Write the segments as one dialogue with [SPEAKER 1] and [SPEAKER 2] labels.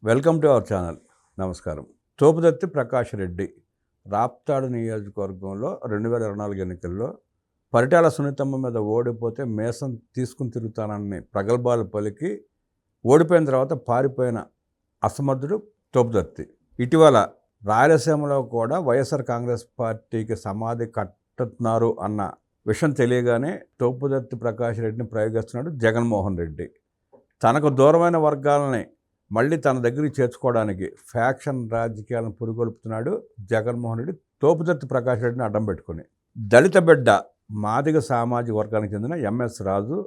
[SPEAKER 1] Welcome to our channel. నమస్కారం. తోపుదత్తి ప్రకాష్ రెడ్డి రాప్తాడు నియోజకవర్గంలో 2024 ఎన్నికల్లో పరిటాల సునీతమ్మ మీద ఓడిపోతే మేసం తీసుకుని తిరుగుతానని ప్రగల్భాలు పలికి ఓడిపోయిన తర్వాత పారిపోయిన అసమర్థుడు తోపుదత్తి. ఇటీవల రాయలసీమలో కూడా వైఎస్ఆర్ కాంగ్రెస్ పార్టీకి సమాధి కట్టుతున్నారు అన్న విషయం తెలియగానే తోపుదత్తి ప్రకాష్ రెడ్డిని ప్రయోగిస్తున్నాడు జగన్మోహన్ రెడ్డి. తనకు దూరమైన వర్గాలని మళ్ళీ తన దగ్గరికి చేర్చుకోవడానికి ఫ్యాక్షన్ రాజకీయాలను పురుగొల్పుతున్నాడు జగన్మోహన్ రెడ్డి తోపుదత్తి ప్రకాష్ రెడ్డిని అడ్డం పెట్టుకుని. దళిత బిడ్డ మాదిగ సామాజిక వర్గానికి చెందిన ఎంఎస్ రాజు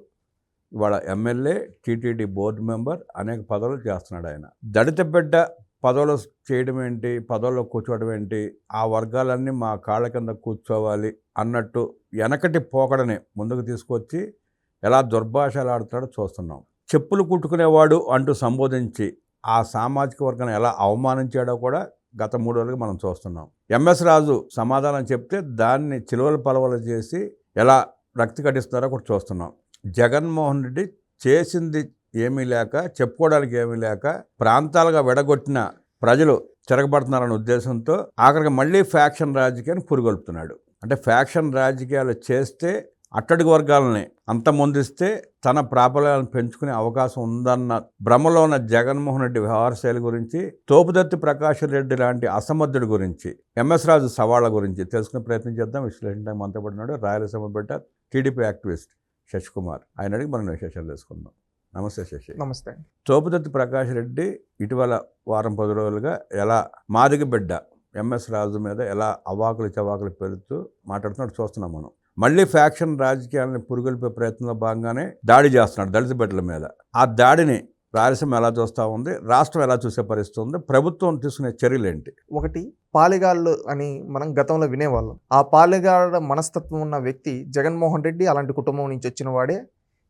[SPEAKER 1] ఇవాళ ఎమ్మెల్యే, టీటీడీ బోర్డు మెంబర్, అనేక పదవులు చేస్తున్నాడు ఆయన. దళిత బిడ్డ పదవులు చేయడం ఏంటి, పదవుల్లో కూర్చోవడం ఏంటి, ఆ వర్గాలన్నీ మా కాళ్ళ కింద కూర్చోవాలి అన్నట్టు వెనకటి పోకడని ముందుకు తీసుకొచ్చి ఎలా దుర్భాషలు ఆడుతాడో చూస్తున్నాం. చెప్పులు కుట్టుకునేవాడు అంటూ సంబోధించి ఆ సామాజిక వర్గాన్ని ఎలా అవమానించాడో కూడా గత 3 రోజులుగా మనం చూస్తున్నాం. ఎంఎస్ రాజు సమాధానం చెప్తే దాన్ని చిలువలు పలవలు చేసి ఎలా రక్తి కట్టిస్తున్నారో కూడా చూస్తున్నాం. జగన్మోహన్ రెడ్డి చేసింది ఏమీ లేక, చెప్పుకోవడానికి ఏమీ లేక ప్రాంతాలుగా విడగొట్టిన ప్రజలు తిరగబడుతున్నారనే ఉద్దేశంతో ఆఖరికి మళ్ళీ ఫ్యాక్షన్ రాజకీయాన్ని పురుగొల్పుతున్నాడు. అంటే ఫ్యాక్షన్ రాజకీయాలు చేస్తే అట్టడుగు వర్గాలని అంతమొందిస్తే తన ప్రాబల్యాలను పెంచుకునే అవకాశం ఉందన్న భ్రమలో ఉన్న జగన్మోహన్ రెడ్డి వ్యవహార శైలి గురించి, తోపుదత్తి ప్రకాష్ రెడ్డి లాంటి అసమర్థుడి గురించి, ఎంఎస్ రాజు సవాళ్ల గురించి తెలుసుకునే ప్రయత్నం చేద్దాం. విశ్లేషణ మనతో పడినాడు రాయలసీమ బిడ్డ, టీడీపీ యాక్టివిస్ట్ శశికుమార్. ఆయన అడిగి మనం విశేషాలు తెలుసుకుందాం. నమస్తే శశి.
[SPEAKER 2] నమస్తే.
[SPEAKER 1] తోపుదత్తి ప్రకాష్ రెడ్డి ఇటీవల వారం 10 రోజులుగా ఎలా మాదిగ బిడ్డ ఎంఎస్ రాజు మీద ఎలా అవాకులు చవాకులు పెరుగుతూ మాట్లాడుతున్నాడు చూస్తున్నాం మనం. మళ్ళీ ఫ్యాక్షన్ రాజకీయాలను పురుగొల్పే ప్రయత్నంలో భాగంగానే దాడి చేస్తున్నాడు దళిత బిడ్డల మీద. ఆ దాడిని రాయలసీమ ఎలా చూస్తూ ఉంది, రాష్ట్రం ఎలా చూసే పరిస్థితి ఉంది, ప్రభుత్వం తీసుకునే చర్యలు ఏంటి?
[SPEAKER 2] ఒకటి, పాలెగాళ్ళు అని మనం గతంలో వినేవాళ్ళం. ఆ పాలెగాళ్ళ మనస్తత్వం ఉన్న వ్యక్తి జగన్మోహన్ రెడ్డి అలాంటి కుటుంబం నుంచి వచ్చిన వాడే.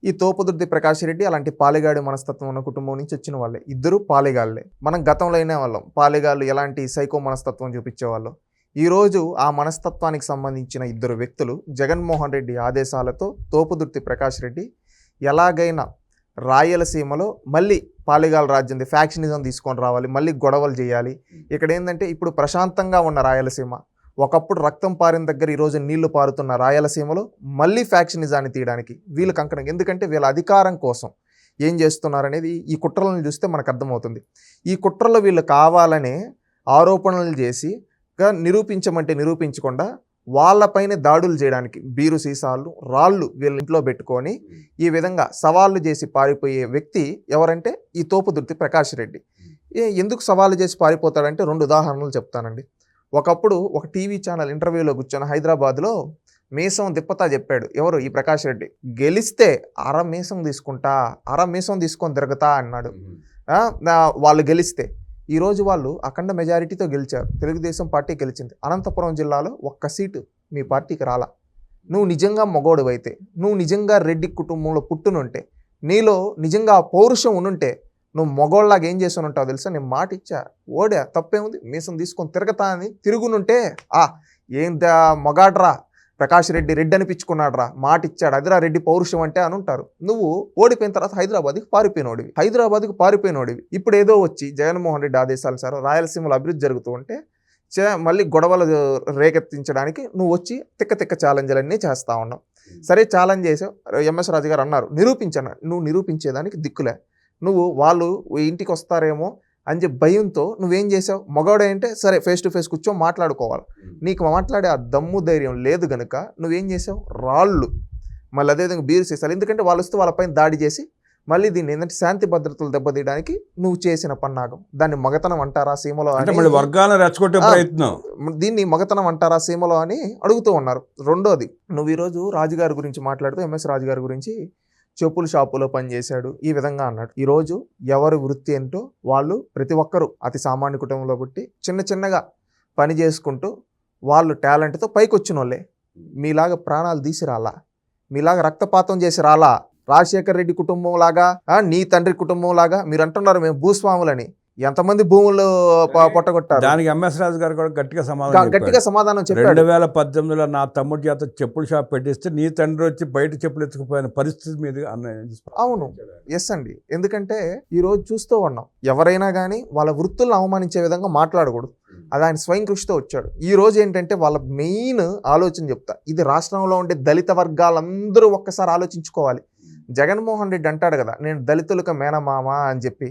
[SPEAKER 2] ఈ తోపుదత్తి ప్రకాష్ రెడ్డి అలాంటి పాలెగాడి మనస్తత్వం ఉన్న కుటుంబం నుంచి వచ్చిన వాళ్ళే. ఇద్దరు పాలెగాళ్లే. మనం గతంలో వినేవాళ్ళం పాలెగాళ్ళు ఎలాంటి సైకో మనస్తత్వం చూపించేవాళ్ళు. ఈరోజు ఆ మనస్తత్వానికి సంబంధించిన ఇద్దరు వ్యక్తులు జగన్మోహన్ రెడ్డి ఆదేశాలతో తోపుదుర్తి ప్రకాష్ రెడ్డి ఎలాగైనా రాయలసీమలో మళ్ళీ పాలెగాళ్ళ రాజ్యంది ఫ్యాక్షనిజం తీసుకొని రావాలి, మళ్ళీ గొడవలు చేయాలి. ఇక్కడ ఏంటంటే ఇప్పుడు ప్రశాంతంగా ఉన్న రాయలసీమ, ఒకప్పుడు రక్తం పారిన దగ్గర ఈరోజు నీళ్లు పారుతున్న రాయలసీమలో మళ్ళీ ఫ్యాక్షనిజాన్ని తీయడానికి వీళ్ళు కంకణం. ఎందుకంటే వీళ్ళ అధికారం కోసం ఏం చేస్తున్నారనేది ఈ కుట్రలను చూస్తే మనకు అర్థమవుతుంది. ఈ కుట్రలో వీళ్ళు కావాలనే ఆరోపణలు చేసి నిరూపించమంటే నిరూపించకుండా వాళ్ళపైన దాడులు చేయడానికి బీరు సీసాలు, రాళ్ళు వీళ్ళ ఇంట్లో పెట్టుకొని ఈ విధంగా సవాళ్ళు చేసి పారిపోయే వ్యక్తి ఎవరంటే ఈ తోపుదుర్తి ప్రకాష్ రెడ్డి. ఎందుకు సవాళ్ళు చేసి పారిపోతాడంటే 2 ఉదాహరణలు చెప్తానండి. ఒకప్పుడు ఒక టీవీ ఛానల్ ఇంటర్వ్యూలో కూర్చొని హైదరాబాద్లో మీసం దిప్పతా చెప్పాడు. ఎవరు? ఈ ప్రకాష్ రెడ్డి. గెలిస్తే మీసం తీసుకుంటా, మీసం తీసుకొని తిరుగుతా అన్నాడు. వాళ్ళు గెలిస్తే ఈరోజు వాళ్ళు అఖండ మెజారిటీతో గెలిచారు. తెలుగుదేశం పార్టీ గెలిచింది. అనంతపురం జిల్లాలో ఒక్క సీటు మీ పార్టీకి రాలా. నువ్వు నిజంగా మొగోడువైతే, నువ్వు నిజంగా రెడ్డి కుటుంబంలో పుట్టునుంటే, నీలో నిజంగా పౌరుషం ఉనుంటే నువ్వు మొగోళ్ళలాగా ఏం చేసి ఉంటావు తెలుసా? నేను మాట ఇచ్చా, ఓడా తప్పేముంది, మీసం తీసుకొని తిరగతా అని తిరుగునుంటే ఏందా మొగాడ్రా ప్రకాష్ రెడ్డి, రెడ్డి అనిపించుకున్నాడు రా, మాట ఇచ్చాడు, అదిరా రెడ్డి పౌరుషం అంటే అని ఉంటారు. నువ్వు ఓడిపోయిన తర్వాత హైదరాబాద్కి పారిపోయినోడివి. ఇప్పుడు ఏదో వచ్చి జగన్మోహన్ రెడ్డి ఆదేశాలు సార్ రాయలసీమలో అభివృద్ధి జరుగుతూ ఉంటే మళ్ళీ గొడవలు రేకెత్తించడానికి నువ్వు వచ్చి తిక్క ఛాలెంజ్లన్నీ చేస్తూ ఉన్నావు. సరే, ఛాలెంజ్ చేసావు. ఎంఎస్ రాజు గారు అన్నారు నిరూపించను. నువ్వు నిరూపించేదానికి దిక్కులే. నువ్వు వాళ్ళు ఇంటికి వస్తారేమో అని చెప్పి భయంతో నువ్వేం చేసావు? మగవాడే అంటే సరే ఫేస్ టు ఫేస్ కూర్చో మాట్లాడుకోవాలి. నీకు మాట్లాడే ఆ దమ్ము ధైర్యం లేదు గనుక నువ్వేం చేసావు? రాళ్ళు, మళ్ళీ అదేవిధంగా బీరు సీసాలు. ఎందుకంటే వాళ్ళు వస్తే వాళ్ళపైన దాడి చేసి మళ్ళీ దీన్ని ఏంటంటే శాంతి భద్రతలు దెబ్బతీయడానికి నువ్వు చేసిన పన్నాగం. దాన్ని మగతనం అంటారా సీమలో అని, దీన్ని మగతనం అంటారా సీమలో అని అడుగుతూ ఉన్నారు. రెండోది, నువ్వు ఈరోజు రాజుగారి గురించి మాట్లాడుతూ ఎంఎస్ రాజు గారి గురించి చెప్పుల షాపులో పనిచేశాడు ఈ విధంగా అన్నాడు. ఈరోజు ఎవరి వృత్తి ఏంటో వాళ్ళు ప్రతి ఒక్కరూ అతి సామాన్య కుటుంబంలో పుట్టి చిన్నగా పని చేసుకుంటూ వాళ్ళు టాలెంట్తో పైకి వచ్చిన వాళ్ళే. మీలాగా ప్రాణాలు తీసి రాలా, మీలాగా రక్తపాతం చేసి రాలా. రాజశేఖర్ రెడ్డి కుటుంబం లాగా, నీ తండ్రి కుటుంబం లాగా మీరు అంటున్నారు మేము భూస్వాములని. ఎంతమంది భూములు పొట్టగొట్టారు.
[SPEAKER 1] దానికి ఎంఎస్ రాజు గారు కూడా గట్టిగా సమాధానం
[SPEAKER 2] గట్టిగా సమాధానం చెప్పాడు.
[SPEAKER 1] 2018లో నా తమ్ముడి చేత చెప్పుల షాప్ పెట్టిస్తే నీ తండ్రి వచ్చి బయట చెప్పులు ఎత్తుకుపోయిన పరిస్థితి మీద
[SPEAKER 2] అవును, ఎస్ అండి. ఎందుకంటే ఈ రోజు చూస్తూ ఉన్నాం, ఎవరైనా కానీ వాళ్ళ వృత్తులను అవమానించే విధంగా మాట్లాడకూడదు. అది ఆయన స్వయం కృషితో వచ్చాడు. ఈ రోజు ఏంటంటే వాళ్ళ మెయిన్ ఆలోచన చెప్తా, ఇది రాష్ట్రంలో ఉండే దళిత వర్గాలందరూ ఒక్కసారి ఆలోచించుకోవాలి. జగన్మోహన్ రెడ్డి అంటాడు కదా, నేను దళితులకు మేనమామ అని చెప్పి.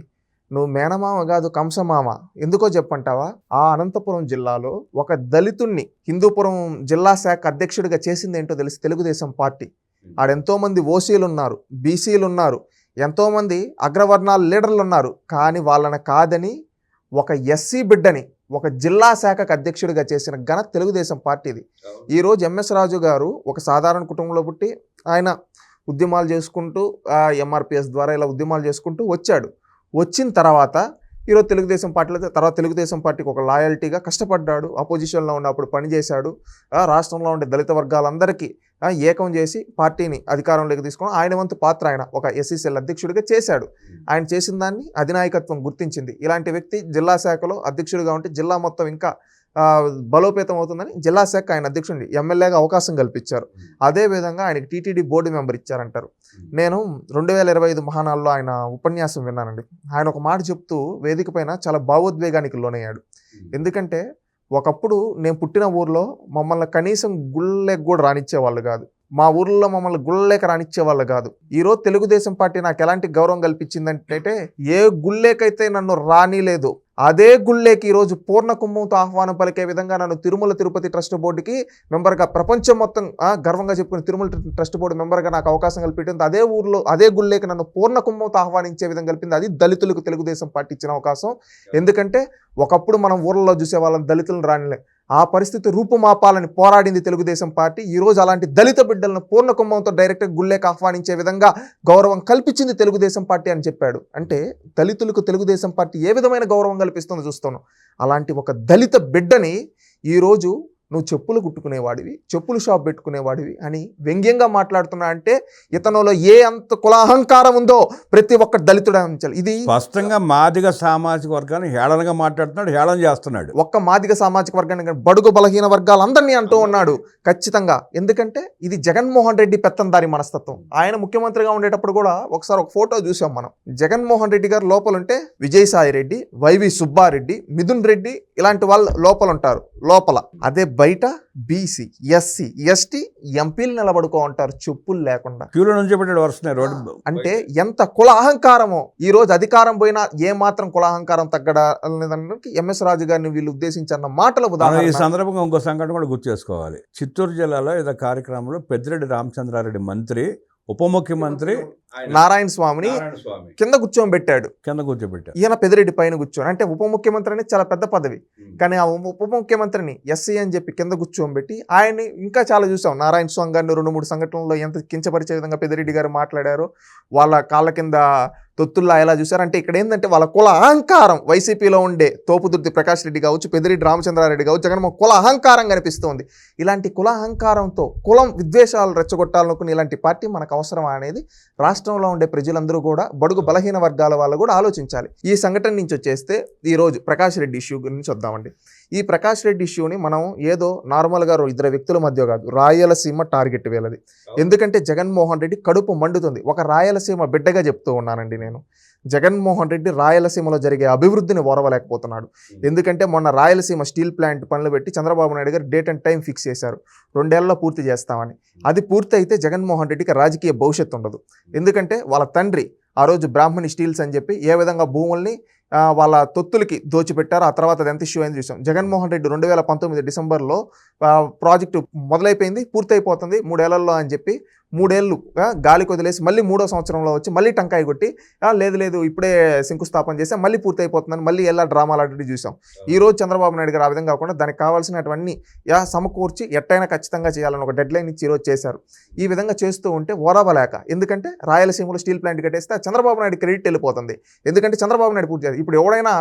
[SPEAKER 2] నువ్వు మేనమామ కాదు, కంసమామ. ఎందుకో చెప్పంటావా? ఆ అనంతపురం జిల్లాలో ఒక దళితుణ్ణి హిందూపురం జిల్లా శాఖ అధ్యక్షుడిగా చేసింది ఏంటో తెలిసి తెలుగుదేశం పార్టీ. ఆడెంతోమంది ఓసీలు ఉన్నారు, బీసీలు ఉన్నారు, ఎంతోమంది అగ్రవర్ణాల లీడర్లు ఉన్నారు. కానీ వాళ్ళని కాదని ఒక ఎస్సీ బిడ్డని ఒక జిల్లా శాఖకు అధ్యక్షుడిగా చేసిన ఘనత తెలుగుదేశం పార్టీది. ఈరోజు ఎంఎస్ రాజు గారు ఒక సాధారణ కుటుంబంలో పుట్టి ఆయన ఉద్యమాలు చేసుకుంటూ ఎంఆర్పిఎస్ ద్వారా ఇలా ఉద్యమాలు చేసుకుంటూ వచ్చాడు. వచ్చిన తర్వాత ఈరోజు తెలుగుదేశం పార్టీలో తర్వాత తెలుగుదేశం పార్టీకి ఒక లాయల్టీగా కష్టపడ్డాడు. అపోజిషన్లో ఉన్నప్పుడు పనిచేశాడు. రాష్ట్రంలో ఉండే దళిత వర్గాలందరికీ ఏకం చేసి పార్టీని అధికారంలోకి తీసుకొని ఆయన వంతు పాత్ర ఆయన ఒక ఎస్సీసీఎల్ అధ్యక్షుడిగా చేశాడు. ఆయన చేసిన దాన్ని అధినాయకత్వం గుర్తించింది. ఇలాంటి వ్యక్తి జిల్లా శాఖలో అధ్యక్షుడిగా ఉంటే జిల్లా మొత్తం ఇంకా బలోపేతం అవుతుందని జిల్లా శాఖ ఆయన అధ్యక్షుడిని ఎమ్మెల్యేగా అవకాశం కల్పించారు. అదేవిధంగా ఆయనకి టీటీడీ బోర్డు మెంబర్ ఇచ్చారంటారు. నేను 2025 మహానాల్లో ఆయన ఉపన్యాసం విన్నానండి. ఆయన ఒక మాట చెప్తూ వేదిక పైన చాలా భావోద్వేగానికి లోనయ్యాడు. ఎందుకంటే ఒకప్పుడు నేను పుట్టిన ఊర్లో మమ్మల్ని కనీసం గుళ్ళకి కూడా రానిచ్చేవాళ్ళు కాదు. మా ఊర్లో మమ్మల్ని గుళ్ళలేక రానిచ్చేవాళ్ళు కాదు. ఈరోజు తెలుగుదేశం పార్టీ నాకు ఎలాంటి గౌరవం కల్పించిందంటే, ఏ గుళ్ళేకైతే నన్ను రానిలేదు అదే గుళ్ళేకి ఈరోజు పూర్ణ కుంభంతో ఆహ్వానం పలికే విధంగా నన్ను తిరుమల తిరుపతి ట్రస్ట్ బోర్డుకి మెంబర్గా, ప్రపంచం మొత్తం గర్వంగా చెప్పుకుని తిరుమల ట్రస్ట్ బోర్డు మెంబర్గా నాకు అవకాశం కల్పించింది. అదే ఊర్లో అదే గుళ్ళేకి నన్ను పూర్ణ కుంభంతో ఆహ్వానించే విధంగా కలిపింది. అది దళితులకు తెలుగుదేశం పార్టీ ఇచ్చిన అవకాశం. ఎందుకంటే ఒకప్పుడు మనం ఊర్లలో చూసే వాళ్ళని దళితులను రానిలే, ఆ పరిస్థితి రూపుమాపాలని పోరాడింది తెలుగుదేశం పార్టీ. ఈరోజు అలాంటి దళిత బిడ్డలను పూర్ణ కుంభంతో డైరెక్ట్గా గుళ్ళేకి ఆహ్వానించే విధంగా గౌరవం కల్పించింది తెలుగుదేశం పార్టీ అని చెప్పాడు. అంటే దళితులకు తెలుగుదేశం పార్టీ ఏ విధమైన గౌరవం కల్పిస్తుందో చూస్తున్నాం. అలాంటి ఒక దళిత బిడ్డని ఈరోజు నువ్వు చెప్పులు కుట్టుకునేవాడివి, చెప్పులు షాప్ పెట్టుకునేవాడివి అని వ్యంగ్యంగా మాట్లాడుతున్నా అంటే ఇతనులో ఏ అంత కులాహంకారం ఉందో ప్రతి ఒక్క దళితుడు అంచాలి. ఇది
[SPEAKER 1] స్పష్టంగా మాదిగ సామాజిక వర్గాన్ని హేళనగా మాట్లాడుతున్నాడు, హేళన చేస్తున్నాడు.
[SPEAKER 2] ఒక్క మాదిగ సామాజిక వర్గాన్ని, బడుగు బలహీన వర్గాలందరినీ అంటూ ఉన్నాడు ఖచ్చితంగా. ఎందుకంటే ఇది జగన్మోహన్ రెడ్డి పెత్తందారి మనస్తత్వం. ఆయన ముఖ్యమంత్రిగా ఉండేటప్పుడు కూడా ఒకసారి ఒక ఫోటో చూసాం మనం. జగన్మోహన్ రెడ్డి గారు లోపల ఉంటే విజయసాయి రెడ్డి, వైవి సుబ్బారెడ్డి, మిథున్ రెడ్డి ఇలాంటి వాళ్ళు లోపల ఉంటారు. లోపల అదే బయట బీసీ, ఎస్సీ, ఎస్టీ ఎంపీలు నిలబడుకో ఉంటారు చెప్పులు లేకుండా.
[SPEAKER 1] క్యూలో నుంచి పెట్టాడు వరుసనే రోడ్డు.
[SPEAKER 2] అంటే ఎంత కుల అహంకారమో. ఈ రోజు అధికారం పోయినా ఏ మాత్రం కుల అహంకారం తగ్గడానికి ఎంఎస్ రాజు గారిని వీళ్ళు ఉద్దేశించిన మాటలు ఉదాహరణ.
[SPEAKER 1] ఈ సందర్భంగా ఇంకో సంఘటన కూడా గుర్తు చేసుకోవాలి. చిత్తూరు జిల్లాలో ఏదో కార్యక్రమంలో పెద్దిరెడ్డి రామచంద్రారెడ్డి మంత్రి, ఉప ముఖ్యమంత్రి
[SPEAKER 2] నారాయణ స్వామిని కింద కూర్చోబెట్టాడు. ఈయన పెద్దిరెడ్డి పైన కూర్చొని, అంటే ఉప ముఖ్యమంత్రి అనేది చాలా పెద్ద పదవి. కానీ ఆ ఉప ముఖ్యమంత్రిని ఎస్సీ అని చెప్పి కింద కూర్చోబెట్టి ఆయన్ని ఇంకా చాలా చూసాం. నారాయణ స్వామి గారిని 2-3 సంఘటనల్లో ఎంత కించపరిచే విధంగా పెద్దిరెడ్డి గారు మాట్లాడారు. వాళ్ళ కాళ్ళ కింద తొత్తుల్లా ఎలా చూశారు. అంటే ఇక్కడ ఏంటంటే వాళ్ళ కుల అహంకారం, వైసీపీలో ఉండే తోపుదుర్తి ప్రకాష్ రెడ్డి కావచ్చు, పెద్దిరెడ్డి రామచంద్రారెడ్డి కావచ్చు, జగన్మోహన్ కుల అహంకారం కనిపిస్తోంది. ఇలాంటి కుల అహంకారంతో కులం విద్వేషాలు రెచ్చగొట్టాలనుకుని ఇలాంటి పార్టీ మనకు అవసరమా అనేది రాష్ట్రంలో ఉండే ప్రజలందరూ కూడా, బడుగు బలహీన వర్గాల వాళ్ళు కూడా ఆలోచించాలి. ఈ సంఘటన నుంచి వచ్చేస్తే ఈరోజు ప్రకాష్ రెడ్డి ఇష్యూ గురించి వద్దామండి. ఈ ప్రకాష్ రెడ్డి ఇష్యూని మనం ఏదో నార్మల్గా 2 వ్యక్తుల మధ్య కాదు, రాయలసీమ టార్గెట్ వేలది. ఎందుకంటే జగన్మోహన్ రెడ్డి కడుపు మండుతుంది. ఒక రాయలసీమ బిడ్డగా చెప్తూ ఉన్నానండి నేను. జగన్మోహన్ రెడ్డి రాయలసీమలో జరిగే అభివృద్ధిని ఓరవలేకపోతున్నాడు. ఎందుకంటే మొన్న రాయలసీమ స్టీల్ ప్లాంట్ పనులు పెట్టి చంద్రబాబు నాయుడు గారు డేట్ అండ్ టైం ఫిక్స్ చేశారు. 2 ఏళ్లలో పూర్తి చేస్తామని. అది పూర్తి అయితే జగన్మోహన్ రెడ్డికి రాజకీయ భవిష్యత్తు ఉండదు. ఎందుకంటే వాళ్ళ తండ్రి ఆ రోజు బ్రాహ్మణి స్టీల్స్ అని చెప్పి ఏ విధంగా భూముల్ని వాళ్ళ తొత్తులకి దోచిపెట్టారు. ఆ తర్వాత అది ఎంత ఇష్యూ అయింది చూసాం. జగన్మోహన్ రెడ్డి 2019 డిసెంబర్లో ప్రాజెక్టు మొదలైపోయింది, పూర్తయిపోతుంది 3 ఏళ్లలో అని చెప్పి 3 ఏళ్ళు గాలికి వదిలేసి మళ్ళీ 3వ సంవత్సరంలో వచ్చి మళ్ళీ టంకాయ కొట్టి లేదు ఇప్పుడే శంకుస్థాపన చేస్తే మళ్ళీ పూర్తయిపోతుందని మళ్ళీ ఎలా డ్రామాలు ఆడి చూసాం. ఈరోజు చంద్రబాబు నాయుడు గారు ఆ విధంగా కాకుండా దానికి కావాల్సినటువంటి సమకూర్చి ఎట్టయినా ఖచ్చితంగా చేయాలని ఒక డెడ్ లైన్ ఇచ్చి ఈరోజు చేశారు. ఈ విధంగా చేస్తూ ఉంటే ఓరవలేక, ఎందుకంటే రాయలసీమలో స్టీల్ ప్లాంట్ కట్టేస్తే చంద్రబాబు నాయుడు క్రెడిట్ వెళ్ళిపోతుంది. ఎందుకంటే చంద్రబాబు నాయుడు పూర్తి చేయాలి. ఇప్పుడు ఎవడైనా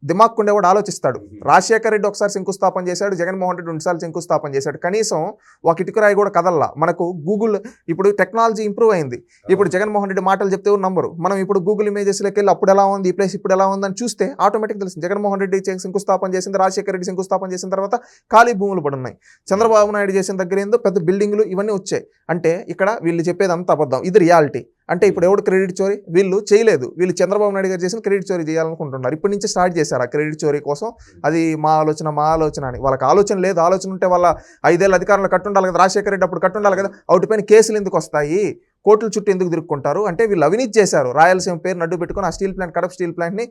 [SPEAKER 2] దిమాగ్ ఉండేవాడు ఆలోచిస్తాడు. రాజశేఖర రెడ్డి ఒకసారి శంకుస్థాపన చేశాడు, జగన్మోహన్ రెడ్డి 2 సార్లు శంకుస్థాపన చేశాడు. కనీసం ఒక ఇటుకరాయి కూడా కదల్లా. మనకు గూగుల్ ఇప్పుడు టెక్నాలజీ ఇంప్రూవ్ అయింది. ఇప్పుడు జగన్మోహన్ రెడ్డి మాటలు చెప్తే నంబరు. మనం ఇప్పుడు గూగుల్ ఇమేజెస్లోకి వెళ్ళి అప్పుడు ఎలా ఉంది, ఈ ప్లేస్ ఇప్పుడు ఎలా ఉందని చూస్తే ఆటోమేటిక్ తెలుస్తుంది. జగన్మోహన్ రెడ్డి శంకుస్థాపన చేసింది, రాజశేఖర రెడ్డి శంకుస్థాపన చేసిన తర్వాత ఖాళీ భూములు పడున్నాయి. చంద్రబాబు నాయుడు చేసిన దగ్గర ఏందో పెద్ద బిల్డింగ్లు ఇవన్నీ వచ్చాయి. అంటే ఇక్కడ వీళ్ళు చెప్పేది అంత అబద్ధం, ఇది రియాలిటీ. అంటే ఇప్పుడు ఎవడు క్రెడిట్ చోరీ? వీళ్ళు చేయలేదు. వీళ్ళు చంద్రబాబు నాయుడు గారు చేసిన క్రెడిట్ చోరీ చేయాలనుకుంటున్నారు. ఇప్పటి నుంచి స్టార్ట్ చేశారు ఆ క్రెడిట్ చోరీ కోసం. అది మా ఆలోచన అని. వాళ్ళకి ఆలోచన లేదు. ఆలోచన ఉంటే వాళ్ళ 5 ఏళ్ళ అధికారంలో కట్టుండాలి కదా. రాజశేఖర రెడ్డి అప్పుడు కట్టుండాలి కదా. వాటిపైన కేసులు ఎందుకు వస్తాయి? కోర్టుల చుట్టూ ఎందుకు తిరుక్కుంటారు? అంటే వీళ్ళు అవినీతి చేశారు. రాయలసీమ పేరు నడ్డు పెట్టుకుని ఆ స్టీల్ ప్లాంట్, కడప స్టీల్ ప్లాంట్ని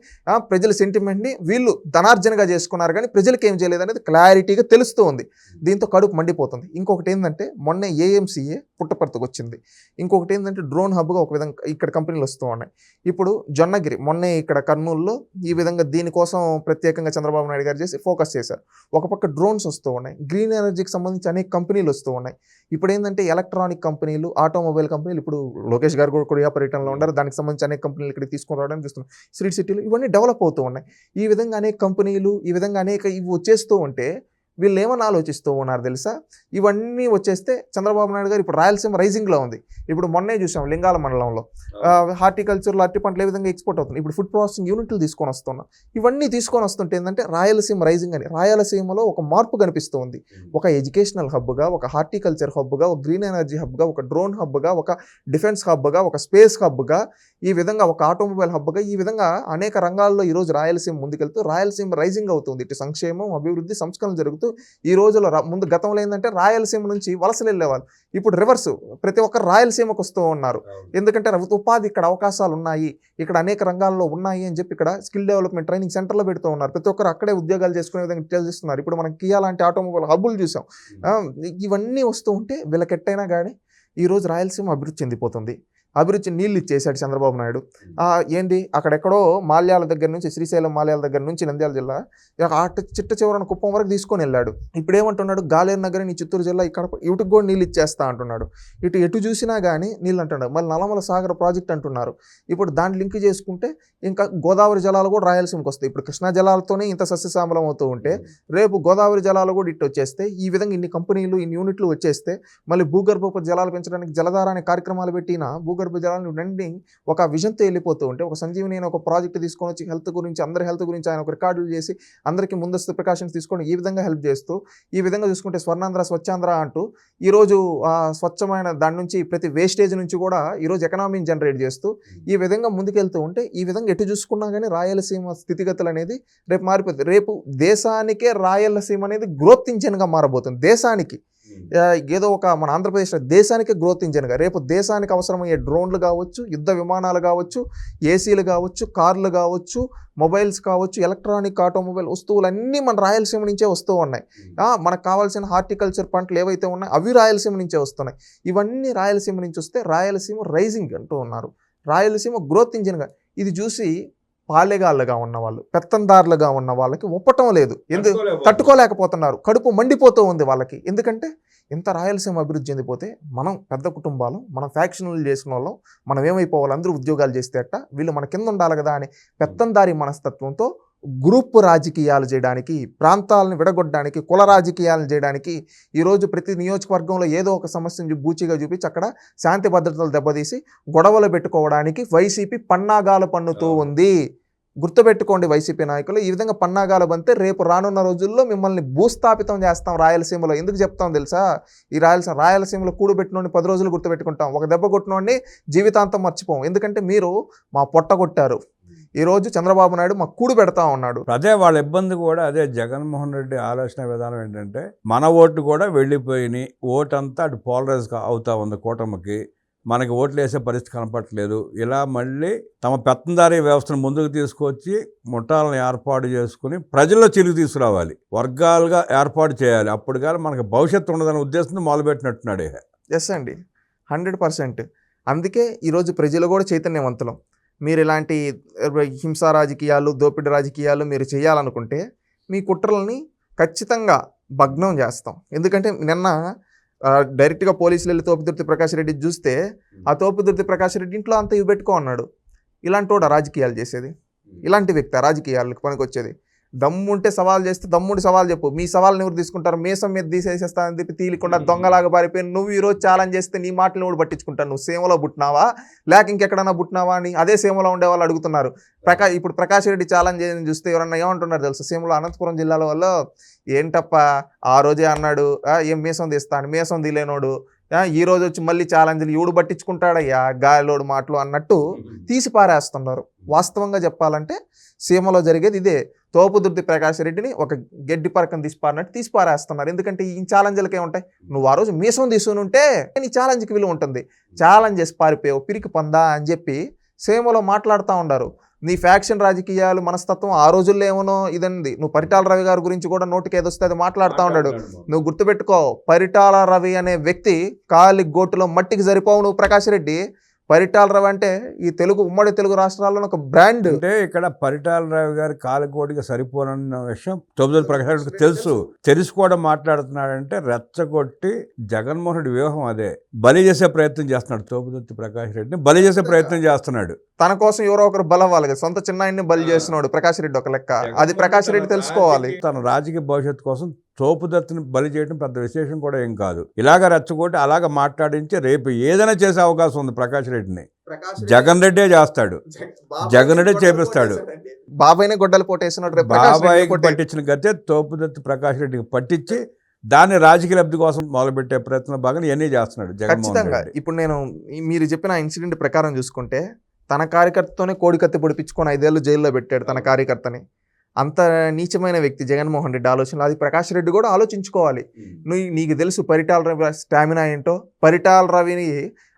[SPEAKER 2] ప్రజల సెంటిమెంట్ని వీళ్ళు ధనార్జనగా చేసుకున్నారు, కానీ ప్రజలకు ఏం చేయలేదు అనేది క్లారిటీగా తెలుస్తూ ఉంది. దీంతో కడుపు మండిపోతుంది. ఇంకొకటి ఏంటంటే మొన్న ఏఎంసీఏ పుట్టపర్తికి వచ్చింది. ఇంకొకటి ఏంటంటే డ్రోన్ హబ్గా ఒక విధంగా ఇక్కడ కంపెనీలు వస్తూ ఉన్నాయి. ఇప్పుడు జొన్నగిరి మొన్నే ఇక్కడ కర్నూలులో ఈ విధంగా దీనికోసం ప్రత్యేకంగా చంద్రబాబు నాయుడు గారు చేసి ఫోకస్ చేశారు. ఒక పక్క డ్రోన్స్ వస్తూ ఉన్నాయి, గ్రీన్ ఎనర్జీకి సంబంధించి అనేక కంపెనీలు వస్తూ ఉన్నాయి. ఇప్పుడు ఏంటంటే ఎలక్ట్రానిక్ కంపెనీలు, ఆటోమొబైల్ కంపెనీలు, ఇప్పుడు లోకేష్ గారు కూడా కొరియా పర్యటనలో ఉన్నారు, దానికి సంబంధించి అనేక కంపెనీలు ఇక్కడ తీసుకొని రావడానికి చూస్తున్నాం. స్ట్రీట్ సిటీలు ఇవన్నీ డెవలప్ అవుతూ ఉన్నాయి. ఈ విధంగా అనేక కంపెనీలు, ఈ విధంగా అనేక ఇవి వచ్చేస్తూ ఉంటే వీళ్ళు ఏమని ఆలోచిస్తూ ఉన్నారు తెలుసా? ఇవన్నీ వచ్చేస్తే చంద్రబాబు నాయుడు గారు ఇప్పుడు రాయలసీమ రైజింగ్లో ఉంది. ఇప్పుడు మొన్నే చూసాం లింగాల మండలంలో హార్టికల్చర్లో అరటి పంటలు ఏ విధంగా ఎక్స్పోర్ట్ అవుతుంది. ఇప్పుడు ఫుడ్ ప్రాసెసింగ్ యూనిట్లు తీసుకొని వస్తున్నాం. ఇవన్నీ తీసుకొని వస్తుంటే ఏంటంటే రాయలసీమ రైజింగ్ అని, రాయలసీమలో ఒక మార్పు కనిపిస్తూ ఉంది. ఒక ఎడ్యుకేషనల్ హబ్గా, ఒక హార్టికల్చర్ హబ్గా, ఒక గ్రీన్ ఎనర్జీ హబ్గా, ఒక డ్రోన్ హబ్గా, ఒక డిఫెన్స్ హబ్గా, ఒక స్పేస్ హబ్గా, ఈ విధంగా ఒక ఆటోమొబైల్ హబ్గా, ఈ విధంగా అనేక రంగాల్లో ఈరోజు రాయలసీమ ముందుకెళ్తూ రాయలసీమ రైజింగ్ అవుతుంది. ఇటు సంక్షేమం, అభివృద్ధి, సంస్కరణ జరుగుతూ ఈ రోజులో ముందు గతంలో ఏంటంటే రాయలసీమ నుంచి వలసలు వెళ్ళేవాళ్ళు. ఇప్పుడు రివర్స్, ప్రతి ఒక్కరు రాయలసీమకు వస్తూ ఉన్నారు. ఎందుకంటే ఉపాధి ఇక్కడ అవకాశాలు ఉన్నాయి, ఇక్కడ అనేక రంగాల్లో ఉన్నాయి అని చెప్పి ఇక్కడ స్కిల్ డెవలప్మెంట్ ట్రైనింగ్ సెంటర్లో పెడుతూ ఉన్నారు. ప్రతి ఒక్కరు అక్కడే ఉద్యోగాలు చేసుకునే విధంగా చేస్తున్నారు. ఇప్పుడు మనం కియా లాంటి ఆటోమొబైల్ హబ్బులు చూసాం. ఇవన్నీ వస్తూ ఉంటే వీళ్ళకి ఎట్టయినా కానీ ఈరోజు రాయలసీమ అభివృద్ధి చెందిపోతుంది. అభివృద్ధి నీళ్ళు ఇచ్చేసాడు చంద్రబాబు నాయుడు. ఏంటి అక్కడెక్కడో మాల్యాల దగ్గర నుంచి, శ్రీశైలం మాల్యాల దగ్గర నుంచి నంద్యాల జిల్లా చిట్ట చివరన కుప్పం వరకు తీసుకొని వెళ్ళాడు. ఇప్పుడు ఏమంటున్నాడు? గాలేరు నగర్ నీ చిత్తూరు జిల్లా ఇక్కడ ఇటుకు కూడా నీళ్ళు ఇచ్చేస్తా అంటున్నాడు. ఎటు చూసినా కానీ నీళ్ళు అంటున్నాడు. మళ్ళీ నల్లమల సాగర్ ప్రాజెక్ట్ అంటున్నారు. ఇప్పుడు దాన్ని లింక్ చేసుకుంటే ఇంకా గోదావరి జలాలు కూడా రాయలసీమకు వస్తాయి. ఇప్పుడు కృష్ణా జలాలతోనే ఇంత సస్యశ్యామలం అవుతూ ఉంటే రేపు గోదావరి జలాలు కూడా ఇటు వచ్చేస్తే, ఈ విధంగా ఇన్ని కంపెనీలు, ఇన్ని యూనిట్లు వచ్చేస్తే మళ్ళీ భూగర్భ జలాలు పెంచడానికి జలధార అనే కార్యక్రమాలు పెట్టిన భూగర్భ జలాలను రండి ఒక విజన్తో వెళ్ళిపోతూ ఉంటే, ఒక సంజీవని అనే ఒక ప్రాజెక్ట్ తీసుకొని వచ్చి హెల్త్ గురించి, అందరి హెల్త్ గురించి ఆయన ఒక రికార్డులు చేసి అందరికీ ముందస్తు ప్రికాషన్స్ తీసుకొని ఈ విధంగా హెల్ప్ చేస్తూ, ఈ విధంగా చూసుకుంటే స్వర్ణాంధ్ర, స్వచ్ఛాంధ్ర అంటూ ఈరోజు స్వచ్ఛమైన దాని నుంచి ప్రతి వేస్టేజ్ నుంచి కూడా ఈరోజు ఎకనామీని జనరేట్ చేస్తూ ఈ విధంగా ముందుకెళ్తూ ఉంటే, ఈ విధంగా ఎటు చూసుకున్నా కానీ రాయలసీమ స్థితిగతులు అనేది రేపు మారిపోతుంది. రేపు దేశానికే రాయలసీమ అనేది గ్రోత్ ఇంజన్గా మారబోతుంది. దేశానికి ఏదో ఒక మన ఆంధ్రప్రదేశ్ దేశానికి గ్రోత్ ఇంజన్గా, రేపు దేశానికి అవసరమయ్యే డ్రోన్లు కావచ్చు, యుద్ధ విమానాలు కావచ్చు, ఏసీలు కావచ్చు, కార్లు కావచ్చు, మొబైల్స్ కావచ్చు, ఎలక్ట్రానిక్ ఆటోమొబైల్ వస్తువులన్నీ మన రాయలసీమ నుంచే వస్తూ ఉన్నాయి. మనకు కావాల్సిన హార్టికల్చర్ పంటలు ఏవైతే ఉన్నాయో అవి రాయలసీమ నుంచే వస్తున్నాయి. ఇవన్నీ రాయలసీమ నుంచి వస్తే రాయలసీమ రైజింగ్ అంటూ ఉన్నారు. రాయలసీమ గ్రోత్ ఇంజిన్గా. ఇది చూసి పాలెగాళ్ళుగా ఉన్న వాళ్ళు, పెత్తందారులుగా ఉన్న వాళ్ళకి ఒప్పటం లేదు. తట్టుకోలేకపోతున్నారు. కడుపు మండిపోతూ ఉంది వాళ్ళకి. ఎందుకంటే ఇంత రాయలసీమ అభివృద్ధి చెందిపోతే మనం పెద్ద కుటుంబాలు, మనం ఫ్యాక్షన్లు చేసిన వాళ్ళం, మనం ఏమైపోవాలి, అందరూ ఉద్యోగాలు చేస్తే అట్ట, వీళ్ళు మన కింద ఉండాలి కదా అని పెత్తందారి మనస్తత్వంతో గ్రూప్ రాజకీయాలు చేయడానికి, ప్రాంతాలను విడగొట్టడానికి, కుల రాజకీయాలను చేయడానికి ఈరోజు ప్రతి నియోజకవర్గంలో ఏదో ఒక సమస్యను బూచిగా చూపించి అక్కడ శాంతి భద్రతలు దెబ్బతీసి గొడవలు పెట్టుకోవడానికి వైసీపీ పన్నాగాలు పన్నుతూ ఉంది. గుర్తుపెట్టుకోండి వైసీపీ నాయకులు, ఈ విధంగా పన్నాగాలు బంతే రేపు రానున్న రోజుల్లో మిమ్మల్ని భూస్థాపితం చేస్తాం రాయలసీమలో. ఎందుకు చెప్తాం తెలుసా? ఈ రాయలసీమలో కూడబెట్టినోడిని 10 రోజులు గుర్తుపెట్టుకుంటాం, ఒక దెబ్బ కొట్టినోడిని జీవితాంతం మర్చిపోం. ఎందుకంటే మీరు మా పొట్ట కొట్టారు. ఈరోజు చంద్రబాబు నాయుడు మాకు కూడు పెడతా ఉన్నాడు.
[SPEAKER 1] అదే వాళ్ళ ఇబ్బంది కూడా అదే. జగన్మోహన్ రెడ్డి ఆలోచన విధానం ఏంటంటే మన ఓటు కూడా వెళ్ళిపోయినాయి, ఓటు అంతా అటు పోలరైజ్ అవుతా ఉంది కూటమికి, మనకి ఓట్లు వేసే పరిస్థితి కనపట్లేదు. ఇలా మళ్ళీ తమ పెత్తందారీ వ్యవస్థను ముందుకు తీసుకొచ్చి ముఠాలను ఏర్పాటు చేసుకుని ప్రజల్లో చిరుగు తీసుకురావాలి, వర్గాలుగా ఏర్పాటు చేయాలి. అప్పుడు కానీ మనకి భవిష్యత్తు ఉండదనే ఉద్దేశంతో మొదలుపెట్టినట్టున్నాడు.
[SPEAKER 2] ఎస్ అండి, 100%. అందుకే ఈరోజు ప్రజలు కూడా చైతన్యవంతులం. మీరు ఇలాంటి హింసా రాజకీయాలు, దోపిడీ రాజకీయాలు మీరు చేయాలనుకుంటే మీ కుట్రల్ని ఖచ్చితంగా భగ్నం చేస్తాం. ఎందుకంటే నిన్న డైరెక్ట్గా పోలీసులు వెళ్ళి తోపుదుర్తి ప్రకాష్ రెడ్డి చూస్తే ఆ తోపుదుర్తి ప్రకాష్ రెడ్డి ఇంట్లో అంతా ఇవి పెట్టుకో అన్నాడు. ఇలాంటి వాడు రాజకీయాలు చేసేది. ఇలాంటి వ్యక్తి రాజకీయాలకు పనికొచ్చేది. దమ్ముంటే సవాల్ చేస్తే దమ్ముండి సవాల్ చెప్పు. మీ సవాల్ని ఎవరు తీసుకుంటారు? మీసం మీద తీసేసేస్తానని చెప్పి తీయకుండా దొంగలాగా పారిపోయి నువ్వు ఈరోజు ఛాలెంజ్ చేస్తే నీ మాటలు ఎవడు పట్టించుకుంటాను? నువ్వు సీమలో పుట్టినావా లేక ఇంకెక్కడన్నా పుట్టినావా అని అదే సీమలో ఉండే వాళ్ళు అడుగుతున్నారు. ఇప్పుడు ప్రకాష్ రెడ్డి ఛాలెంజ్ చేయని చూస్తే ఎవరన్నా ఏమంటున్నారు తెలుసు? సీమలో అనంతపురం జిల్లాలో వాళ్ళు ఏంటప్ప ఆ రోజే అన్నాడు ఏం మీసం తీస్తాను, మీసం తీలేనోడు ఈ రోజు వచ్చి మళ్ళీ ఛాలెంజ్లు ఎవడు పట్టించుకుంటాడయ్యా గాలిలోడు మాటలు అన్నట్టు తీసి పారేస్తున్నారు. వాస్తవంగా చెప్పాలంటే సీమలో జరిగేది ఇదే. తోపుదుర్తి ప్రకాష్ రెడ్డిని ఒక గడ్డి పరకం తీసిపారినట్టు తీసిపారేస్తున్నారు. ఎందుకంటే ఈ ఛాలెంజ్లకే ఉంటాయి. నువ్వు ఆ రోజు మీసం తీసుకుని ఉంటే నీ ఛాలెంజ్కి విలువ ఉంటుంది. ఛాలెంజ్ చేసి పారిపోయావు పిరికి పందా అని చెప్పి సీమలో మాట్లాడుతూ ఉన్నారు. నీ ఫ్యాక్షన్ రాజకీయాలు మనస్తత్వం ఆ రోజుల్లో ఏమనో ఇదండి. నువ్వు పరిటాల రవి గారి గురించి కూడా నోటికి ఏదొస్తే అది మాట్లాడుతూ ఉన్నాడు. నువ్వు గుర్తుపెట్టుకో, పరిటాల రవి అనే వ్యక్తి కాలి గోటులో మట్టికి సరిపోవు నువ్వు ప్రకాష్ రెడ్డి. పరిటాల రవి అంటే ఈ ఉమ్మడి తెలుగు రాష్ట్రాల్లో ఒక బ్రాండ్.
[SPEAKER 1] అంటే ఇక్కడ పరిటాల రవి గారి కాలకోటిగా సరిపోనన్న విషయం తోపుదుర్తి ప్రకాష్ రెడ్డికి తెలుసు. తెలిసి కూడా మాట్లాడుతున్నాడంటే రెచ్చగొట్టి జగన్మోహన్ రెడ్డి వ్యూహం అదే. బలి చేసే ప్రయత్నం చేస్తున్నాడు. తోపుదుర్తి ప్రకాష్ రెడ్డిని బలి చేసే ప్రయత్నం చేస్తున్నాడు.
[SPEAKER 2] తన కోసం ఎవరో ఒకరు బలవ్వాలి కదా. సొంత చిన్నాయన్ని బలి చేస్తున్నాడు ప్రకాష్ రెడ్డి ఒక లెక్క. అది ప్రకాష్ రెడ్డి తెలుసుకోవాలి.
[SPEAKER 1] తన రాజకీయ భవిష్యత్తు కోసం తోపుదత్తుని బలి చేయడం పెద్ద విశేషం కూడా ఏం కాదు. ఇలాగ రెచ్చగొట్టి అలాగ మాట్లాడించి రేపు ఏదైనా చేసే అవకాశం ఉంది ప్రకాష్ రెడ్డిని. జగన్ రెడ్డే చేస్తాడు, జగన్ రెడ్డే చేపిస్తాడు.
[SPEAKER 2] బాబాయ్నే గొడ్డలు పోటేసినాడు.
[SPEAKER 1] బాబాయ్కి పట్టించిన గతే తోపుదత్తి ప్రకాష్ రెడ్డికి పట్టించి దాన్ని రాజకీయ లబ్ధి కోసం మొదలుపెట్టే ప్రయత్నం భాగంగా ఇవన్నీ చేస్తున్నాడు జగన్మోహన్ రెడ్డి.
[SPEAKER 2] ఇప్పుడు నేను మీరు చెప్పిన ఇన్సిడెంట్ ప్రకారం చూసుకుంటే తన కార్యకర్తతోనే కోడికత్తి పొడిపించుకొని 5 ఏళ్ళు జైల్లో పెట్టాడు తన కార్యకర్తని. అంత నీచమైన వ్యక్తి జగన్మోహన్ రెడ్డి ఆలోచనలు. అది ప్రకాష్ రెడ్డి కూడా ఆలోచించుకోవాలి. నీకు తెలుసు పరిటాల రవి స్టామినా ఏంటో. పరిటాల రవిని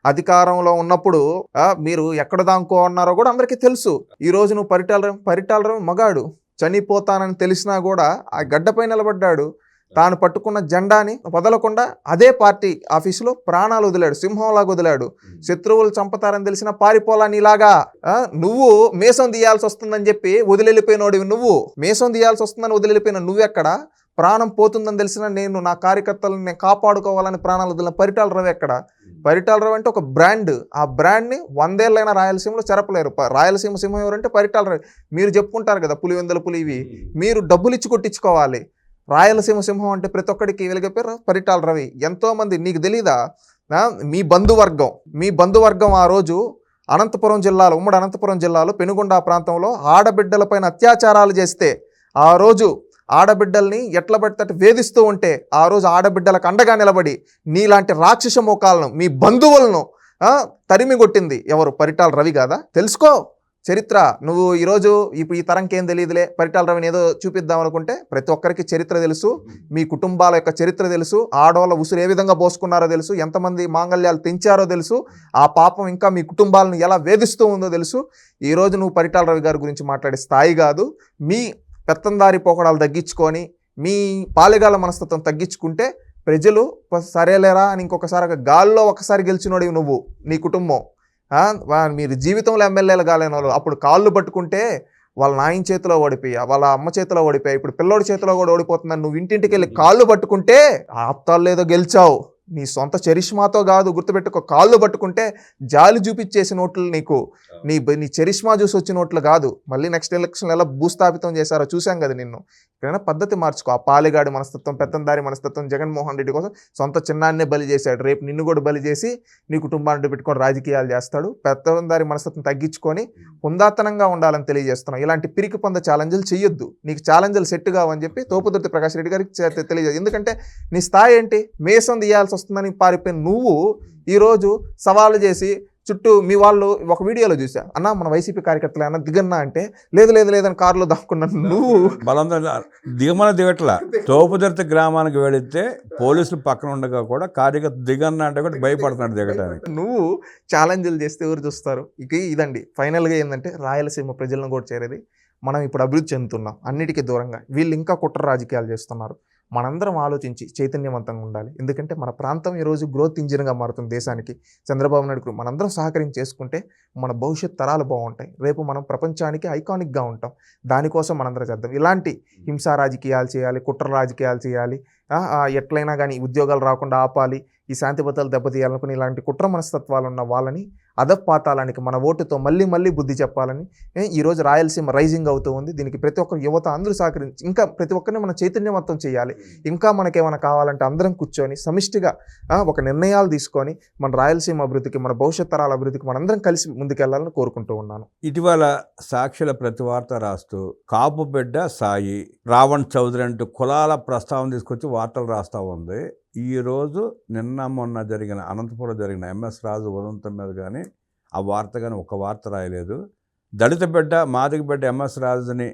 [SPEAKER 2] అధికారంలో ఉన్నప్పుడు మీరు ఎక్కడ దాంకో అన్నారో కూడా అందరికీ తెలుసు. ఈ రోజు నువ్వు పరిటాల రవి మగాడు, చనిపోతానని తెలిసినా కూడా ఆ గడ్డపై నిలబడ్డాడు. తాను పట్టుకున్న జెండాని వదలకుండా అదే పార్టీ ఆఫీసులో ప్రాణాలు వదిలాడు, సింహంలాగా వదిలాడు. శత్రువులు చంపుతారని తెలిసిన పారిపోలా నీలాగా. నువ్వు మీసం తీయాల్సి వస్తుందని చెప్పి వదిలిపోయినోడివి. నువ్వు మీసం తీయాల్సి వస్తుందని వదిలిపోయిన నువ్వెక్కడ? ప్రాణం పోతుందని తెలిసిన నేను నా కార్యకర్తలను నేను కాపాడుకోవాలని ప్రాణాలు వదిలిన పరిటాల రవి ఎక్కడ? పరిటాల రవి అంటే ఒక బ్రాండ్. ఆ బ్రాండ్ని 100 ఏళ్ళైనా రాయలసీమలో చెరపలేరు. రాయలసీమ సింహం ఎవరంటే పరిటాల రవి. మీరు చెప్పుకుంటారు కదా పులివెందుల పులి ఇవి. మీరు డబ్బులు ఇచ్చి కొట్టించుకోవాలి. రాయలసీమ సింహం అంటే ప్రతి ఒక్కడికి వెలిగిపోయారు పరిటాల రవి. ఎంతోమంది నీకు తెలీదా? మీ బంధువర్గం ఆ రోజు అనంతపురం జిల్లాలో, ఉమ్మడి అనంతపురం జిల్లాలో పెనుగొండ ప్రాంతంలో ఆడబిడ్డలపైన అత్యాచారాలు చేస్తే ఆ రోజు ఆడబిడ్డల్ని ఎట్ల పడితే వేధిస్తూ ఉంటే ఆ రోజు ఆడబిడ్డలకు అండగా నిలబడి నీలాంటి రాక్షస మోకాలను మీ బంధువులను తరిమి కొట్టింది ఎవరు? పరిటాల రవి కాదా? తెలుసుకో చరిత్ర. నువ్వు ఈరోజు ఇప్పుడు ఈ తరంకి ఏం తెలియదులే, పరిటాల రవిని ఏదో చూపిద్దాం అనుకుంటే ప్రతి ఒక్కరికి చరిత్ర తెలుసు. మీ కుటుంబాల యొక్క చరిత్ర తెలుసు. ఆడవాళ్ళ ఉసురు ఏ విధంగా పోసుకున్నారో తెలుసు. ఎంతమంది మాంగళ్యాలు తెంచారో తెలుసు. ఆ పాపం ఇంకా మీ కుటుంబాలను ఎలా వేధిస్తూ ఉందో తెలుసు. ఈరోజు నువ్వు పరిటాల రవి గారి గురించి మాట్లాడే స్థాయి కాదు. మీ పెత్తందారి పోకడాలు తగ్గించుకొని మీ పాలెగాల మనస్తత్వం తగ్గించుకుంటే ప్రజలు సరేలేరా అని ఇంకొకసారి గాల్లో ఒకసారి గెలిచినోడివి నువ్వు, నీ కుటుంబం. మీరు జీవితంలో ఎమ్మెల్యేలు కాలేని వాళ్ళు అప్పుడు కాళ్ళు పట్టుకుంటే వాళ్ళ నాయన చేతిలో ఓడిపోయా, వాళ్ళ అమ్మ చేతిలో ఓడిపోయా, ఇప్పుడు పిల్లోడి చేతిలో కూడా ఓడిపోతుందని నువ్వు ఇంటింటికి వెళ్ళి కాళ్ళు పట్టుకుంటే ఆప్తాలు ఏదో గెలిచావు. నీ సొంత చరిష్మాతో కాదు, గుర్తుపెట్టుకో. కాళ్ళు పట్టుకుంటే జాలి చూపించేసి నోట్లు నీకు, నీ చరిష్మా చూసి వచ్చిన నోట్లు కాదు. మళ్ళీ నెక్స్ట్ ఎలక్షన్ ఎలా భూస్థాపితం చేశారో చూసాం కదా నిన్ను. ఇక్కడైనా పద్ధతి మార్చుకో. ఆ పాలెగాడి మనస్తత్వం, పెత్తందారి మనస్తత్వం జగన్మోహన్ రెడ్డి కోసం సొంత చిన్నాన్నే బలి చేశాడు. రేపు నిన్ను కూడా బలి చేసి నీ కుటుంబాన్ని పెట్టుకొని రాజకీయాలు చేస్తాడు. పెత్తందారి మనస్తత్వం తగ్గించుకొని హుందాతనంగా ఉండాలని తెలియజేస్తున్నాం. ఇలాంటి పిరికి పొంద ఛాలెంజ్లు చెయ్యొద్దు. నీకు ఛాలెంజ్లు సెట్ కావని చెప్పి తోపుదుర్తి ప్రకాష్ రెడ్డి గారికి తెలియజేయదు. ఎందుకంటే నీ స్థాయి ఏంటి? మీసం తీయాల్సి వస్తుందని పారిపోయిన నువ్వు ఈరోజు సవాలు చేసి చుట్టూ మీ వాళ్ళు ఒక వీడియోలో చూసా, అన్న మన వైసీపీ కార్యకర్తలు అన్న దిగన్నా అంటే లేదని కారులో దాక్కున్నాను. నువ్వు
[SPEAKER 1] దిగట్లా. తోపుదుర్తి గ్రామానికి వెళితే పోలీసులు పక్కన ఉండగా కూడా కార్యకర్త దిగన్నా అంటే కూడా భయపడుతున్నాడు దిగటానికి.
[SPEAKER 2] నువ్వు ఛాలెంజ్లు చేస్తే ఎవరు చూస్తారు? ఇక ఇదండి ఫైనల్గా ఏంటంటే రాయలసీమ ప్రజలను కూడా చేరేది. మనం ఇప్పుడు అభివృద్ధి చెందుతున్నాం అన్నిటికీ దూరంగా. వీళ్ళు ఇంకా కుట్ర రాజకీయాలు చేస్తున్నారు. మనందరం ఆలోచించి చైతన్యవంతంగా ఉండాలి. ఎందుకంటే మన ప్రాంతం ఈరోజు గ్రోత్ ఇంజిన్గా మారుతుంది దేశానికి. చంద్రబాబు నాయుడు మనందరం సహకరించి చేసుకుంటే మన భవిష్యత్ తరాలు బాగుంటాయి. రేపు మనం ప్రపంచానికి ఐకానిక్గా ఉంటాం. దానికోసం మనందరం చేద్దాం. ఇలాంటి హింసా రాజకీయాలు చేయాలి, కుట్ర రాజకీయాలు చేయాలి, ఎట్లయినా కానీ ఉద్యోగాలు రాకుండా ఆపాలి, ఈ శాంతి భద్రతలు దెబ్బతీయాలనుకుని ఇలాంటి కుట్ర మనస్తత్వాలు ఉన్న వాళ్ళని అధపాతాళానికి మన ఓటుతో మళ్ళీ మళ్ళీ బుద్ధి చెప్పాలని ఈరోజు రాయలసీమ రైజింగ్ అవుతూ ఉంది. దీనికి ప్రతి ఒక్క యువత అందరూ సహకరించి ఇంకా ప్రతి ఒక్కరిని మనం చైతన్యవంతం చేయాలి. ఇంకా మనకేమైనా కావాలంటే అందరం కూర్చొని సమిష్టిగా ఒక నిర్ణయాలు తీసుకొని మన రాయలసీమ అభివృద్ధికి, మన భవిష్యత్ తరాల అభివృద్ధికి మనందరం కలిసి ముందుకెళ్లాలని కోరుకుంటూ ఉన్నాను.
[SPEAKER 1] ఇటీవల సాక్షుల ప్రతి వార్త రాస్తూ కాపు బిడ్డ సాయి, రావణ్ చౌదరి అంటూ కులాల ప్రస్తావన తీసుకొచ్చి వార్తలు రాస్తూ ఉంది. ఈరోజు నిన్న మొన్న జరిగిన అనంతపురం జరిగిన ఎంఎస్ రాజు ఉదంతం మీద కానీ ఆ వార్త కానీ ఒక వార్త రాయలేదు. దళిత బిడ్డ, మాదిగ బిడ్డ ఎంఎస్ రాజుని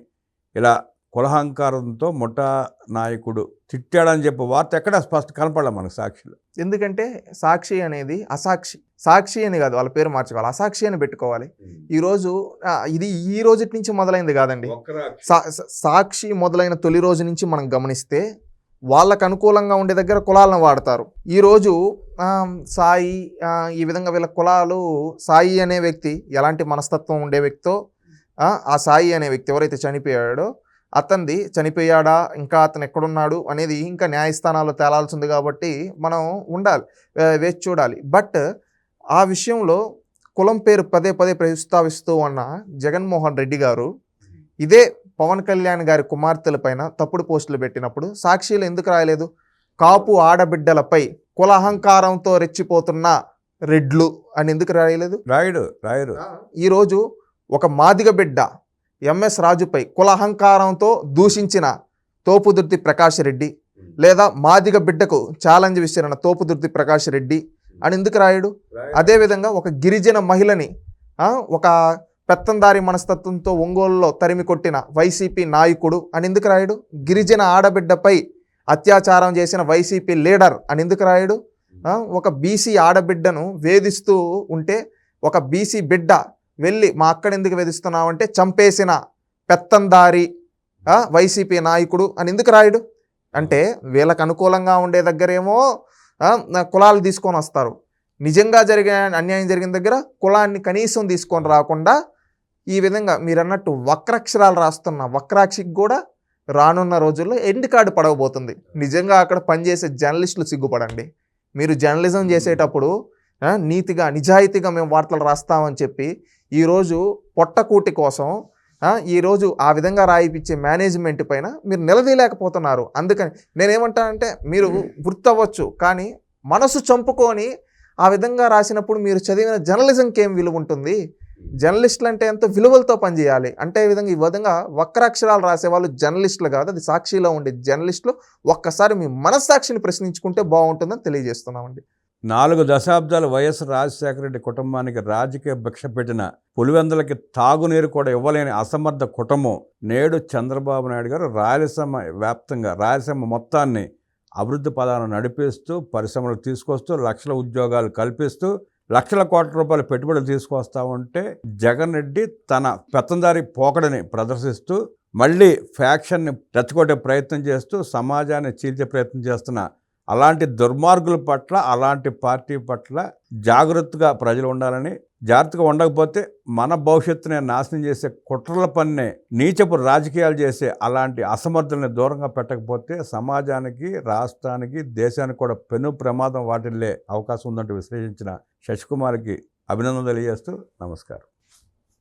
[SPEAKER 1] ఇలా కులహంకారంతో ముఠా నాయకుడు తిట్టాడని చెప్పి వార్త ఎక్కడ స్పష్ట కనపడలే మనకు సాక్షిలో.
[SPEAKER 2] ఎందుకంటే సాక్షి అనేది అసాక్షి, సాక్షి అని కాదు వాళ్ళ పేరు మార్చుకోవాలి, అసాక్షి అని పెట్టుకోవాలి. ఈరోజు ఇది ఈ రోజు నుంచి మొదలైంది కాదండి. సాక్షి మొదలైన తొలి రోజు నుంచి మనం గమనిస్తే వాళ్ళకు అనుకూలంగా ఉండే దగ్గర కులాలను వాడతారు. ఈరోజు సాయి ఈ విధంగా వీళ్ళ కులాలు, సాయి అనే వ్యక్తి ఎలాంటి మనస్తత్వం ఉండే వ్యక్తితో ఆ సాయి అనే వ్యక్తి ఎవరైతే చనిపోయాడో అతనిది చనిపోయాడా, ఇంకా అతను ఎక్కడున్నాడు అనేది ఇంకా న్యాయస్థానాల్లో తేలాల్సి ఉంది కాబట్టి మనం ఉండాలి, వేచి చూడాలి. బట్ ఆ విషయంలో కులం పేరు పదే పదే ప్రస్తావిస్తూ ఉన్న జగన్మోహన్ రెడ్డి గారు ఇదే పవన్ కళ్యాణ్ గారి కుమార్తెల పైన తప్పుడు పోస్టులు పెట్టినప్పుడు సాక్షిలు ఎందుకు రాయలేదు? కాపు ఆడబిడ్డలపై కుల అహంకారంతో రెచ్చిపోతున్న రెడ్లు అని ఎందుకు రాయలేదు?
[SPEAKER 1] రాయరు.
[SPEAKER 2] ఈరోజు ఒక మాదిగ బిడ్డ ఎంఎస్ రాజుపై కుల అహంకారంతో దూషించిన తోపుదుర్తి ప్రకాష్ రెడ్డి, లేదా మాదిగ బిడ్డకు ఛాలెంజ్ విసిరిన తోపుదుర్తి ప్రకాష్ రెడ్డి అని ఎందుకు రాయడు? అదేవిధంగా ఒక గిరిజన మహిళని ఒక పెత్తందారి మనస్తత్వంతో ఒంగోలులో తరిమి కొట్టిన వైసీపీ నాయకుడు అని ఎందుకు రాయడు? గిరిజన ఆడబిడ్డపై అత్యాచారం చేసిన వైసీపీ లీడర్ అని ఎందుకు రాయడు? ఒక బీసీ ఆడబిడ్డను వేధిస్తూ ఉంటే ఒక బీసీ బిడ్డ వెళ్ళి మా అక్కడ ఎందుకు వేధిస్తున్నావంటే చంపేసిన పెత్తందారి వైసీపీ నాయకుడు అని ఎందుకు రాయడు? అంటే వీళ్ళకు అనుకూలంగా ఉండే దగ్గరేమో కులాలు తీసుకొని వస్తారు, నిజంగా జరిగే అన్యాయం జరిగిన దగ్గర కులాన్ని కనీసం తీసుకొని రాకుండా ఈ విధంగా మీరు అన్నట్టు వక్రాక్షరాలు రాస్తున్న వక్రాక్షికి కూడా రానున్న రోజుల్లో ఎండ్ కార్డు పడవబోతుంది. నిజంగా అక్కడ పనిచేసే జర్నలిస్టులు సిగ్గుపడండి. మీరు జర్నలిజం చేసేటప్పుడు నీతిగా నిజాయితీగా మేము వార్తలు రాస్తామని చెప్పి ఈరోజు పొట్టకూటి కోసం ఈరోజు ఆ విధంగా రాయిపించే మేనేజ్మెంట్ పైన మీరు నిలదీయలేకపోతున్నారు. అందుకని నేనేమంటానంటే మీరు గుర్తవ్వచ్చు, కానీ మనసు చంపుకొని ఆ విధంగా రాసినప్పుడు మీరు చదివిన జర్నలిజంకి ఏం విలువ ఉంటుంది? జర్నలిస్టులు అంటే ఎంతో విలువలతో పనిచేయాలి. అంటే ఈ విధంగా వక్రాక్షరాలు రాసేవాళ్ళు జర్నలిస్టులు కాదు, అది సాక్షిలో ఉండే జర్నలిస్టులు. ఒక్కసారి మీ మనస్సాక్షిని ప్రశ్నించుకుంటే బాగుంటుందని తెలియజేస్తున్నామండి.
[SPEAKER 1] 4 దశాబ్దాలు వైఎస్ రాజశేఖర రెడ్డి కుటుంబానికి రాజకీయ భిక్ష పెట్టిన పులివెందులకి తాగునీరు కూడా ఇవ్వలేని అసమర్థ కుటుంబం నేడు చంద్రబాబు నాయుడు గారు రాయలసీమ వ్యాప్తంగా రాయలసీమ మొత్తాన్ని అభివృద్ధి పదాలను నడిపిస్తూ పరిశ్రమలు తీసుకొస్తూ లక్షల ఉద్యోగాలు కల్పిస్తూ లక్షల కోట్ల రూపాయల పెట్టుబడులు తీసుకొస్తా ఉంటే జగన్ రెడ్డి తన పెత్తందారి పోకడని ప్రదర్శిస్తూ మళ్ళీ ఫ్యాక్షన్ని రెచ్చగొట్టే ప్రయత్నం చేస్తూ సమాజాన్ని చీల్చే ప్రయత్నం చేస్తున్న అలాంటి దుర్మార్గుల పట్ల, అలాంటి పార్టీ పట్ల జాగ్రత్తగా ప్రజలు ఉండాలని, జాగ్రత్తగా ఉండకపోతే మన భవిష్యత్తునే నాశనం చేసే కుట్రల పన్నే నీచపు రాజకీయాలు చేసే అలాంటి అసమర్థుల్ని దూరంగా పెట్టకపోతే సమాజానికి, రాష్ట్రానికి, దేశానికి కూడా పెను ప్రమాదం వాటిల్లే అవకాశం ఉందంటూ విశ్లేషించిన శశికుమార్కి అభినందనలు తెలియజేస్తూ నమస్కారం.